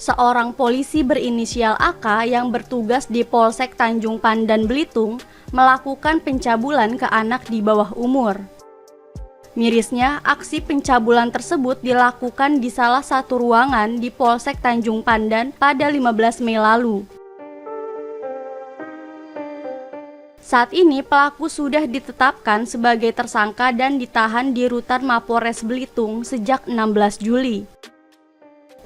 Seorang polisi berinisial AK yang bertugas di Polsek Tanjung Pandan, Belitung, melakukan pencabulan ke anak di bawah umur. Mirisnya, aksi pencabulan tersebut dilakukan di salah satu ruangan di Polsek Tanjung Pandan pada 15 Mei lalu. Saat ini pelaku sudah ditetapkan sebagai tersangka dan ditahan di Rutan Mapores Belitung sejak 16 Juli.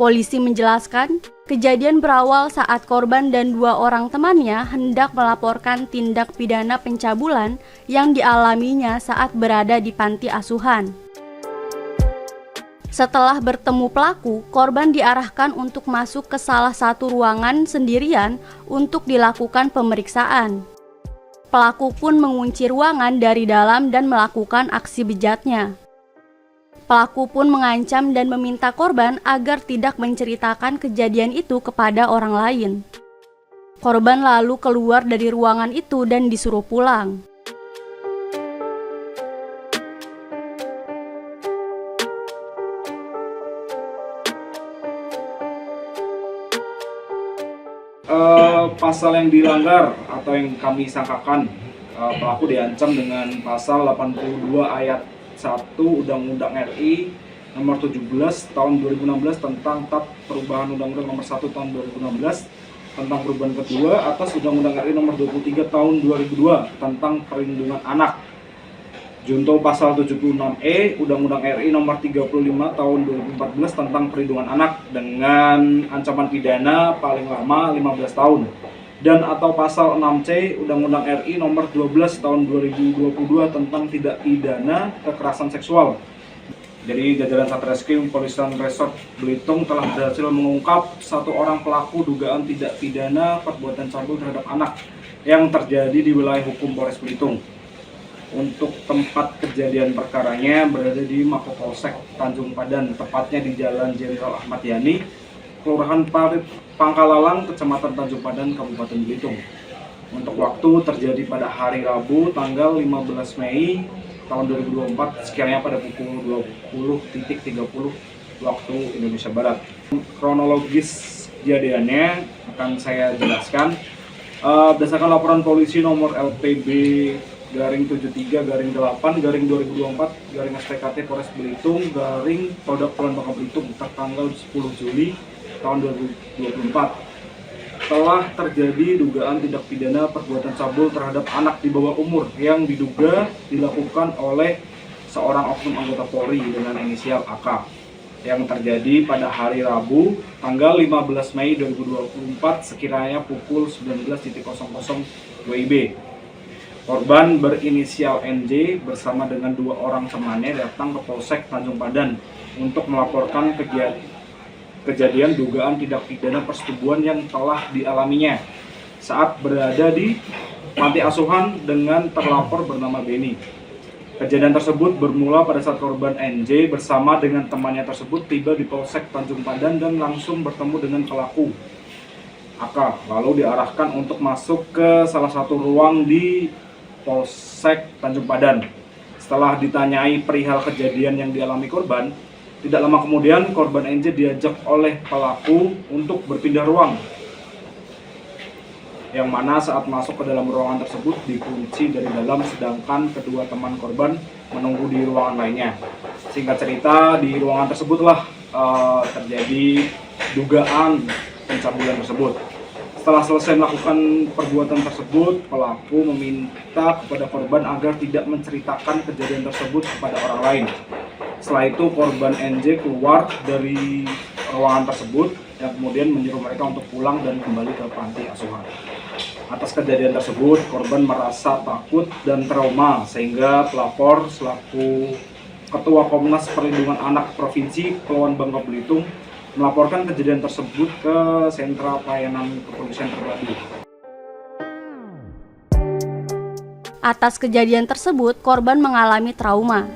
Polisi menjelaskan, kejadian berawal saat korban dan 2 orang temannya hendak melaporkan tindak pidana pencabulan yang dialaminya saat berada di panti asuhan. Setelah bertemu pelaku, korban diarahkan untuk masuk ke salah satu ruangan sendirian untuk dilakukan pemeriksaan. Pelaku pun mengunci ruangan dari dalam dan melakukan aksi bejatnya. Pelaku pun mengancam dan meminta korban agar tidak menceritakan kejadian itu kepada orang lain. Korban lalu keluar dari ruangan itu dan disuruh pulang. Pasal yang dilanggar atau yang kami sangkakan, pelaku diancam dengan pasal 82 ayat 1 Undang-Undang RI nomor 17 tahun 2016 tentang perubahan Undang-Undang nomor 1 tahun 2016 tentang perubahan kedua atas Undang-Undang RI nomor 23 tahun 2002 tentang perlindungan anak. Junto pasal 76E Undang-Undang RI nomor 35 tahun 2014 tentang perlindungan anak dengan ancaman pidana paling lama 15 tahun. Dan atau pasal 6C Undang-Undang RI nomor 12 tahun 2022 tentang tidak pidana kekerasan seksual. Jadi jajaran Satreskrim Polisian Resort Belitung telah berhasil mengungkap 1 orang pelaku dugaan tidak pidana perbuatan cabul terhadap anak yang terjadi di wilayah hukum Polres Belitung. Untuk tempat kejadian perkaranya berada di Mapolsek Tanjung Pandan, tepatnya di Jalan Jenderal Ahmad Yani, Kelurahan Pangkalalang, Kecamatan Tanjung Pandan, Kabupaten Belitung. Untuk waktu terjadi pada hari Rabu, tanggal 15 Mei tahun 2024, sekiranya pada pukul 20.30 waktu Indonesia Barat. Kronologis kejadiannya akan saya jelaskan. Berdasarkan laporan polisi nomor LPB garing 73/8 garing 2024 garing SPKT Polres Belitung garing Polda Kepulauan Bangka Belitung tertanggal 10 Juli tahun 2024 telah terjadi dugaan tindak pidana perbuatan cabul terhadap anak di bawah umur yang diduga dilakukan oleh seorang oknum anggota Polri dengan inisial AK yang terjadi pada hari Rabu tanggal 15 Mei 2024 sekiranya pukul 19.00 WIB. Korban berinisial NJ bersama dengan 2 orang temannya datang ke Polsek Tanjung Pandan untuk melaporkan kejadian dugaan tindak pidana persetubuhan yang telah dialaminya saat berada di panti asuhan dengan terlapor bernama Beni. Kejadian tersebut bermula pada saat korban NJ bersama dengan temannya tersebut tiba di Polsek Tanjung Pandan dan langsung bertemu dengan pelaku AK, lalu diarahkan untuk masuk ke salah satu ruang di Polsek Tanjung Pandan. Setelah ditanyai perihal kejadian yang dialami korban, tidak lama kemudian korban NJ diajak oleh pelaku untuk berpindah ruang, yang mana saat masuk ke dalam ruangan tersebut dikunci dari dalam, sedangkan kedua teman korban menunggu di ruangan lainnya. Singkat cerita, di ruangan tersebutlah terjadi dugaan pencabulan tersebut. Setelah selesai melakukan perbuatan tersebut, pelaku meminta kepada korban agar tidak menceritakan kejadian tersebut kepada orang lain. Setelah itu korban NJ keluar dari ruangan tersebut yang kemudian menyuruh mereka untuk pulang dan kembali ke panti asuhan. Atas kejadian tersebut, korban merasa takut dan trauma sehingga pelapor selaku Ketua Komnas Perlindungan Anak Provinsi Kepulauan Bangka Belitung melaporkan kejadian tersebut ke Sentra Pelayanan Kepolisian Terpadu. Atas kejadian tersebut, korban mengalami trauma.